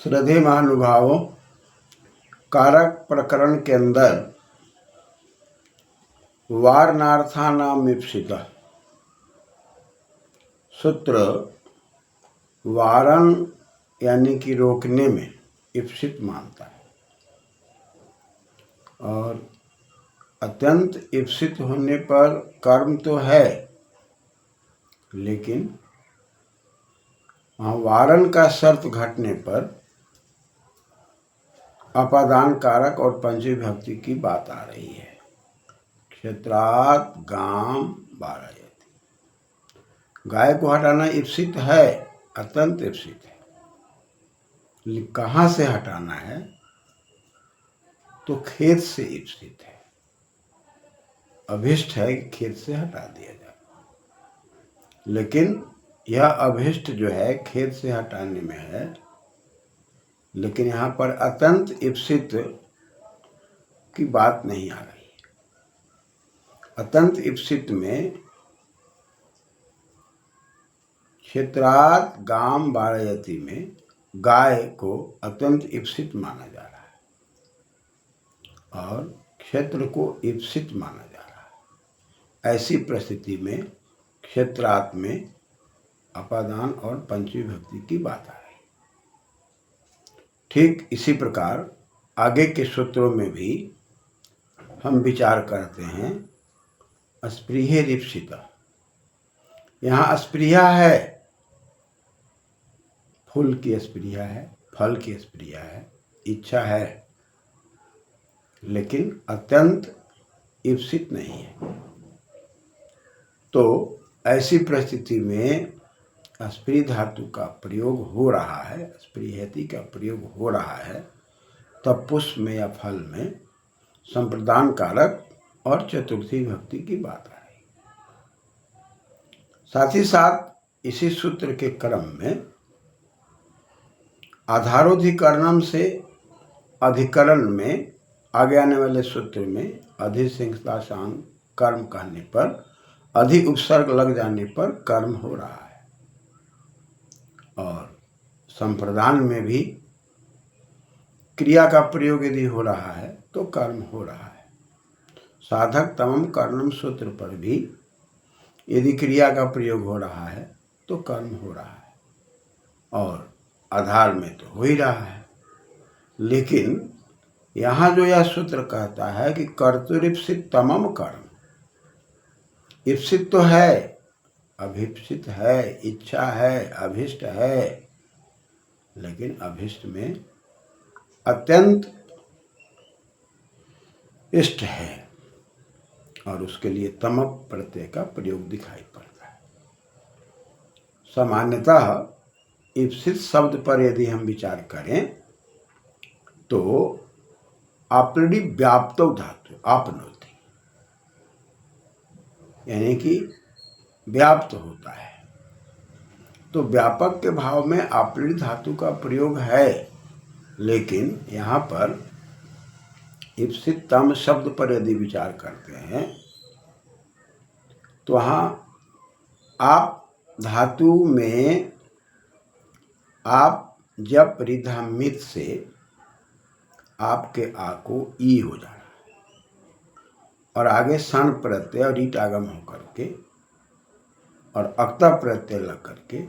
श्रद्धेय महानुभावों, कारक प्रकरण के अंदर वारणार्थानामीप्सितः सूत्र वारण यानी कि रोकने में ईप्सित मानता है और अत्यंत ईप्सित होने पर कर्म तो है, लेकिन वहाँ वारण का शर्त घटने पर अपादान कारक और पंचमी विभक्ति की बात आ रही है। क्षेत्रात् गाम वारयति, गाय को हटाना ईप्सित है, अत्यंत ईप्सित है। कहाँ से हटाना है? तो खेत से ईप्सित है, अभिष्ट है कि खेत से हटा दिया जाए। लेकिन यह अभिष्ट जो है खेत से हटाने में है, लेकिन यहाँ पर अत्यंत ईप्सित की बात नहीं आ रही। अत्यंत ईप्सित में क्षेत्रात् गाम वारयति में गाय को अत्यंत ईप्सित माना जा रहा है और क्षेत्र को ईप्सित माना जा रहा है। ऐसी परिस्थिति में क्षेत्रात् में अपादान और पंचमी विभक्ति की बात आ रही। ठीक इसी प्रकार आगे के सूत्रों में भी हम विचार करते हैं। अस्पृहे रीप्सिता, यहाँ अस्पृहा है, फूल की अस्पृहा है, फल की अस्पृहा है, इच्छा है, लेकिन अत्यंत ईप्सित नहीं है। तो ऐसी परिस्थिति में अस्पृह धातु का प्रयोग हो रहा है, अस्पृहति का प्रयोग हो रहा है, तब पुष्प में या फल में संप्रदान कारक और चतुर्थी विभक्ति की बात आ रही। साथ ही साथ इसी सूत्र के क्रम में आधारोधिकरणम से अधिकरण में आगे आने वाले सूत्र में अधिसिंहताशान कर्म कहने पर अधि उपसर्ग लग जाने पर कर्म हो रहा है और संप्रदान में भी क्रिया का प्रयोग यदि हो रहा है तो कर्म हो रहा है। साधक तमम कर्णम सूत्र पर भी यदि क्रिया का प्रयोग हो रहा है तो कर्म हो रहा है और आधार में तो हो ही रहा है। लेकिन यहाँ जो यह सूत्र कहता है कि कर्तुरीप्सित तमम कर्म, ईप्सित तो है, अभिप्सित है, इच्छा है, अभिष्ट है, लेकिन अभिष्ट में अत्यंत इष्ट है और उसके लिए तम प्रत्यय का प्रयोग दिखाई पड़ता है। सामान्यतः ईप्सित शब्द पर यदि हम विचार करें तो आपलि व्याप्तो धातु आपनोति, यानी कि व्याप्त होता है। तो व्यापक के भाव में आपलि धातु का प्रयोग है, लेकिन यहाँ पर ईप्सित तम शब्द पर यदि विचार करते हैं तो वहाँ आप धातु में आप जब रिधामित से आपके आ को ई हो जा रहा है और आगे सन प्रत्यय और ईट आगम होकर के और अक्ता प्रत्यय लग करके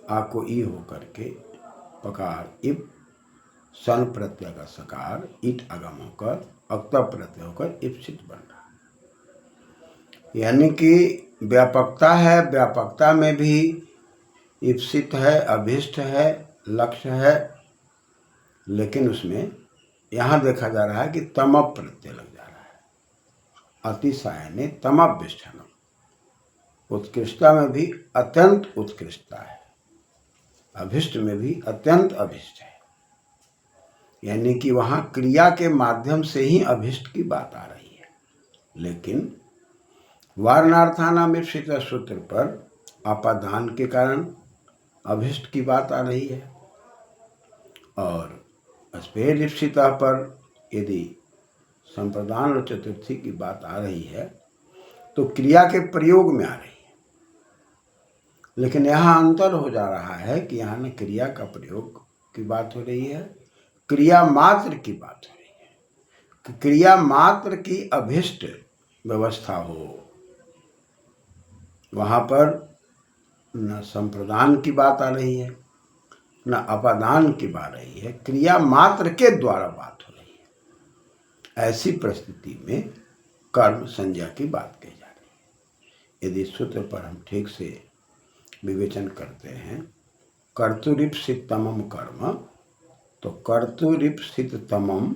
आ को ई होकर के पकार इप सन प्रत्यय का सकार ईट आगम होकर अक्ता प्रत्यय होकर ईप्सित बन रहा है। यानी कि व्यापकता है, व्यापकता में भी ईप्सित है, अभिष्ट है, लक्ष्य है, लेकिन उसमें यहाँ देखा जा रहा है कि तम प्रत्यय लग जा रहा है। अतिशयने तमभ्यष्टनम, उत्कृष्टता में भी अत्यंत उत्कृष्टता है, अभिष्ट में भी अत्यंत अभिष्ट है। यानी कि वहाँ क्रिया के माध्यम से ही अभिष्ट की बात आ रही है। लेकिन वारणार्थानामीप्सित सूत्र पर अपादान के कारण अभिष्ट की बात आ रही है और अस्पृहरीप्सिता पर यदि संप्रदान और चतुर्थी की बात आ रही है तो क्रिया के प्रयोग में आ रही है। लेकिन यहाँ अंतर हो जा रहा है कि यहाँ न क्रिया का प्रयोग की बात हो रही है, क्रिया मात्र की बात हो रही है कि क्रिया मात्र की अभिष्ट व्यवस्था हो। वहाँ पर न संप्रदान की बात आ रही है, न अपादान की बात आ रही है, क्रिया मात्र के द्वारा बात हो रही है। ऐसी परिस्थिति में कर्म संज्ञा की बात कही जा रही है। यदि सूत्र पर हम ठीक से विवेचन करते हैं, कर्तुरीप्सितमम कर्म, तो कर्तुरीप्सितमम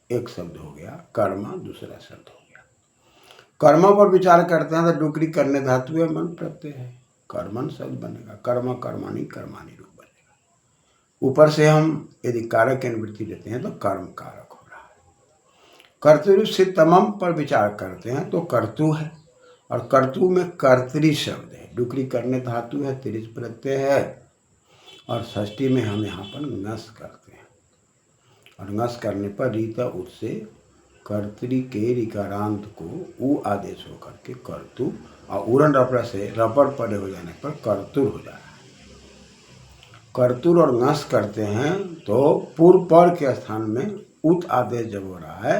एक शब्द हो गया, कर्म दूसरा शब्द हो गया। कर्म पर विचार करते हैं तो डुकरी करने धातु है, मन प्रत्यय है, कर्मन शब्द बनेगा, कर्म कर्मणि कर्माणि रूप बनेगा। ऊपर से हम यदि कारक की निवृत्ति लेते हैं तो कर्म कारक हो रहा है। कर्तुरीप्सितमम पर विचार करते हैं तो कर्तु है, और कर्तु में कर्तरी शब्द है, डुकरी करने धातु है, तिरिच प्रत्यय है, और षष्ठी में हम यहाँ पर नस करते हैं, और नस करने पर रीता उससे कर्तरी के रिकारांत को उ आदेश होकर के कर्तु, और उरन रपड़ा से रपर पड़े हो जाने पर कर्तुर हो जा रहा है। कर्तुर और नस करते हैं तो पूर्व पर के स्थान में उत आदेश जब हो रहा है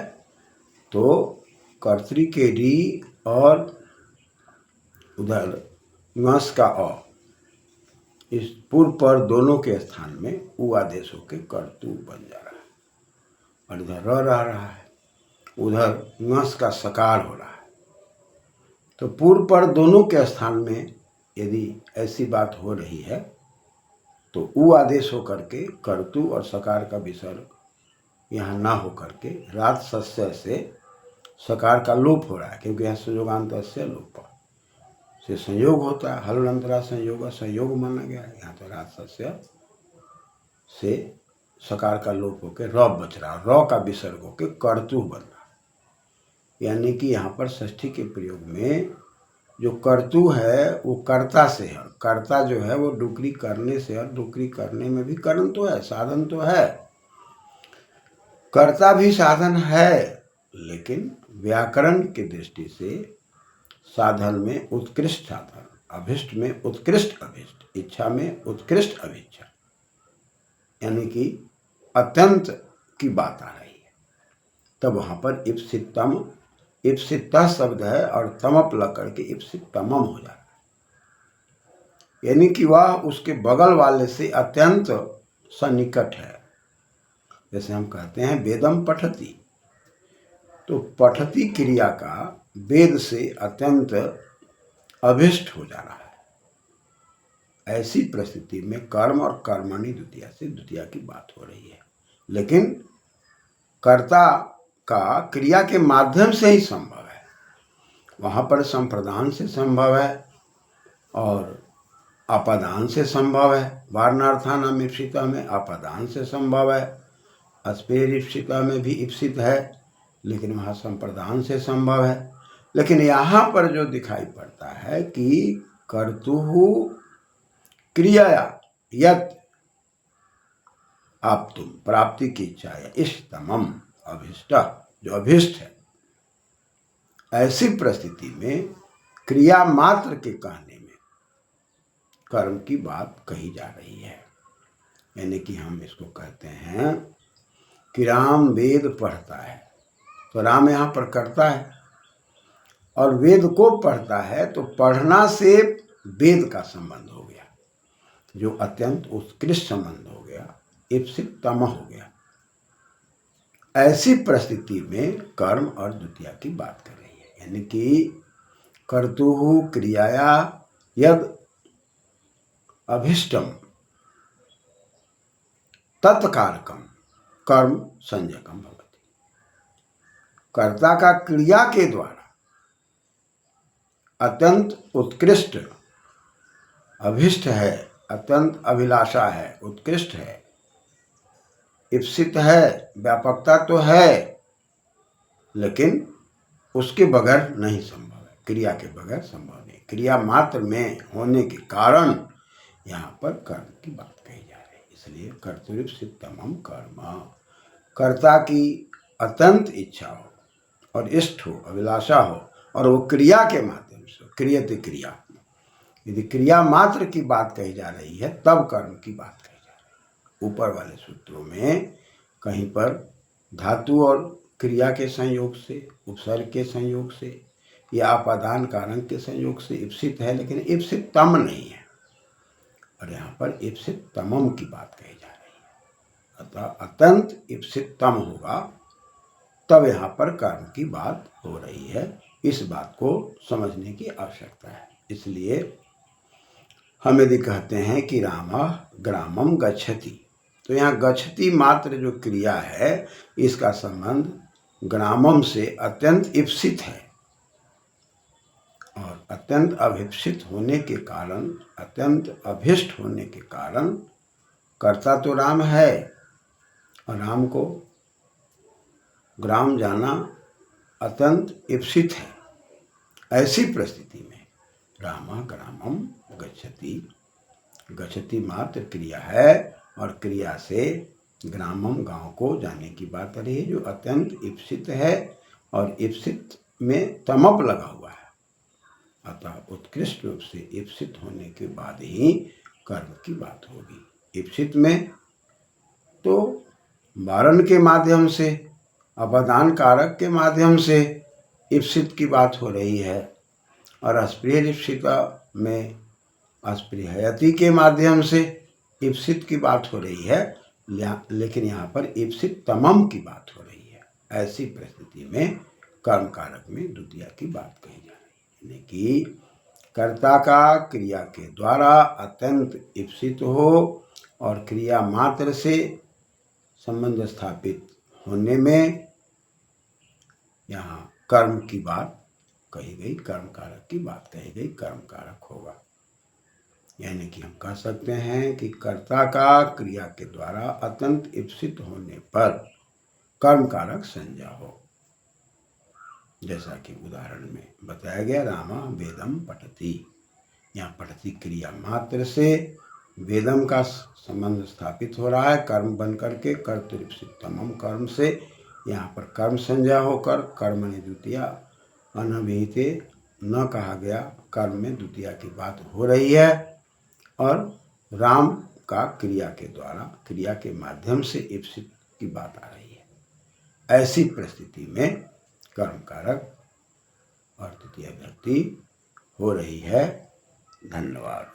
तो कर्तरी के री और उधर नस का अ, इस पूर्व पर दोनों के स्थान में उ आदेश होकर कर्तु बन जा रहा है, और इधर रह रहा है, उधर नस का सकार हो रहा है। तो पूर्व पर दोनों के स्थान में यदि ऐसी बात हो रही है तो उ आदेश होकर के कर्तु और सकार का विसर्ग यहाँ ना होकर के रात सस्य से सकार का लोप हो रहा है, क्योंकि यहाँ संयोगांत से लोप से संयोग होता है, हलंतरा संयोग संयोग माना गया है। यहाँ तो रात सस्य से सकार का लोप होकर र बच रहा, र का विसर्ग होकर कर्तु बन रहा। यानी कि यहाँ पर षष्ठी के प्रयोग में जो कर्तु है वो कर्ता से है, कर्ता जो है वो डुकरी करने से, और डुकरी करने में भी करण तो है, साधन तो है, कर्ता भी साधन है, लेकिन व्याकरण की दृष्टि से साधन में उत्कृष्ट साधन, अभिष्ट में उत्कृष्ट अभिष्ट, इच्छा में उत्कृष्ट अभिच्छा, यानी कि अत्यंत की बात आ रही है। तब वहाँ पर इप्सितम, इप्सिता शब्द है और तमप लग करके इप्सितमम हो जाता है, यानी कि वह उसके बगल वाले से अत्यंत सन्निकट है। जैसे हम कहते हैं वेदम पठति, तो पठति क्रिया का वेद से अत्यंत अभिष्ट हो जा रहा है। ऐसी परिस्थिति में कर्म और कर्मणि द्वितीया से द्वितीया की बात हो रही है, लेकिन कर्ता का क्रिया के माध्यम से ही संभव है। वहाँ पर संप्रदान से संभव है और अपादान से संभव है। वारणार्थानाम इप्सिता में अपादान से संभव है, अस्पेर इप्सिता में भी इप्सित है, लेकिन वहाँ संप्रदान से संभव है। लेकिन यहाँ पर जो दिखाई पड़ता है कि कर्तुहु क्रिया यत आप तुम प्राप्ति की इच्छा है, इष्टतमम अभिष्ट, जो अभिष्ट है, ऐसी परिस्थिति में क्रिया मात्र के कहने में कर्म की बात कही जा रही है। यानी कि हम इसको कहते हैं कि राम वेद पढ़ता है, तो राम यहाँ पर करता है, और वेद को पढ़ता है तो पढ़ना से वेद का संबंध हो गया, जो अत्यंत उत्कृष्ट संबंध हो गया, इप्सिततम हो गया। ऐसी परिस्थिति में कर्म और द्वितीया की बात कर रही है, यानी कि कर्तुहु क्रियाया यद अभिष्टम तत्कारकम कर्म संज्ञकम भवति। कर्ता का क्रिया के द्वारा अत्यंत उत्कृष्ट अभिष्ट है, अत्यंत अभिलाषा है, उत्कृष्ट है, इप्सित है, व्यापकता तो है, लेकिन उसके बगैर नहीं संभव है, क्रिया के बगैर संभव नहीं। क्रिया मात्र में होने के कारण यहाँ पर कर्म की बात कही जा रही है। इसलिए कर्तुरीप्सितमम कर्म, कर्ता की अत्यंत इच्छा हो और इष्ट हो, अभिलाषा हो, और वो क्रिया के माध्यम से क्रियते क्रिया, यदि क्रिया मात्र की बात कही जा रही है तब कर्म की बात कही जा रही है। ऊपर वाले सूत्रों में कहीं पर धातु और क्रिया के संयोग से, उपसर्ग के संयोग से या अपादान कारण के संयोग से ईप्सित है, लेकिन ईप्सित तम नहीं है। और यहाँ पर ईप्सित तमम की बात कही जा रही है। अतः अत्यंत ईप्सित तम होगा तब यहाँ पर कर्म की बात हो रही है। इस बात को समझने की आवश्यकता है। इसलिए हम यदि कहते हैं कि रामः ग्रामम गच्छति, तो यहाँ गच्छति मात्र जो क्रिया है इसका संबंध ग्रामम से अत्यंत ईप्सित है। और अत्यंत अभिप्सित होने के कारण, अत्यंत अभिष्ट होने के कारण कर्ता तो राम है और राम को ग्राम जाना अत्यंत ईप्सित है। ऐसी परिस्थिति में रामः ग्रामम गच्छति, गच्छति मात्र क्रिया है और क्रिया से ग्रामम गांव को जाने की बात आ रही है, जो अत्यंत ईप्सित है और ईप्सित में तमप लगा हुआ है। अतः उत्कृष्ट रूप से ईप्सित होने के बाद ही कर्म की बात होगी। ईप्सित में तो वारण के माध्यम से, अपादान कारक के माध्यम से ईप्सित की बात हो रही है और अस्पृह ईप्सिता में अस्पृहयति के माध्यम से ईप्सित की बात हो रही है, लेकिन यहाँ पर ईप्सित तमम की बात हो रही है। ऐसी परिस्थिति में कर्म कारक में द्वितीया की बात कही जा रही है कि कर्ता का क्रिया के द्वारा अत्यंत ईप्सित हो और क्रिया मात्र से संबंध स्थापित होने में यहाँ कर्म की बात कही गई, कर्म कारक की बात कही गई, कर्म कारक होगा। यानी कि हम कह सकते हैं कि कर्ता का क्रिया के द्वारा अत्यंत ईप्सित होने पर कर्म कारक संज्ञा हो। जैसा कि उदाहरण में बताया गया, रामा वेदम पठति, यहाँ पठति क्रिया मात्र से वेदम का संबंध स्थापित हो रहा है कर्म बन करके, कर्तृप्सित तमम कर्म से यहाँ पर कर्म संज्ञा होकर कर्मणि द्वितीया अनभिहिते न कहा गया, कर्म में द्वितीया की बात हो रही है और राम का क्रिया के द्वारा, क्रिया के माध्यम से ईप्सित की बात आ रही है। ऐसी परिस्थिति में कर्म कारक और द्वितीय व्यक्ति हो रही है। धन्यवाद।